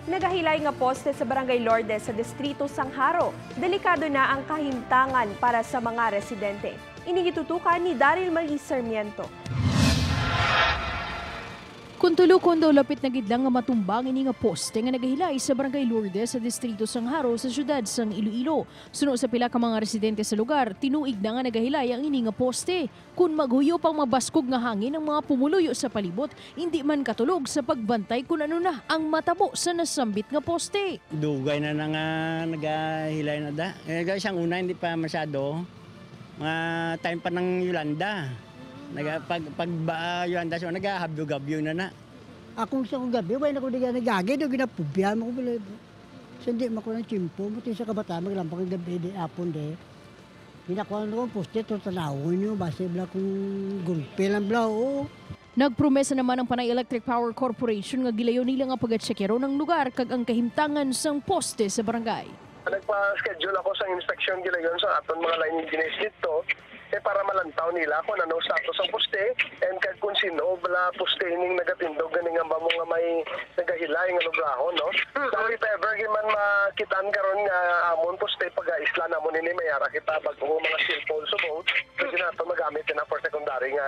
Nagahilay nga poste sa Barangay Lourdes sa Distrito Sangharo. Delikado na ang kahimtangan para sa mga residente. Inigitutukan ni Daryl Marie Sarmiento. Kung tulo-kondo lapit na gidlang nga matumbang ini nga poste nga nagahilay sa Barangay Lourdes sa Distrito Sangharo sa siyudad sang Iloilo. Suno sa pila ka mga residente sa lugar, tinuig na nga nagahilay ang ini nga poste. Kung maghuyo pang mabaskog nga hangin ang mga pumuluyo sa palibot, hindi man katulog sa pagbantay kung ano na ang matabo sa nasambit nga poste. Dugay na nga nagahilay na da. Siyang una hindi pa masyado. Mga time pa ng Yolanda. Pag Yolanda siya, nagahabyo-gabyo na. Akong sa kong gabi, wala na ko nagagay, doon ginapubyan mo ko pala. So hindi mo ko ng chimpo, buti sa kabataan, maglampang ang gabi, di apon de. Pinakuha na ko poste, ito tanawin nyo, base bala kong gulpe lang bala, oo. Nagpromesa naman ang Panay Electric Power Corporation nga gilayo nila nga pag-atsyekero ng lugar kag ang kahimtangan sang poste sa barangay. Nagpa-schedule ako sa inspection gilayon sa aton mga line engineers dito. Para malantaw nila kung ano status ang poste and kung sino bala poste ining nagatindog ganing nga mo nga may nagahilay nga lubrahon, no? So if ever man makitaan karon nga amon poste pag-isla namon ini mayara kita bagong mga steel poles so both pwede na ito magamit na for secondary nga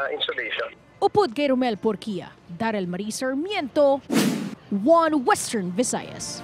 insulation. Upod kay Romel Porquia, Daryl Marie Sarmiento, One Western Visayas.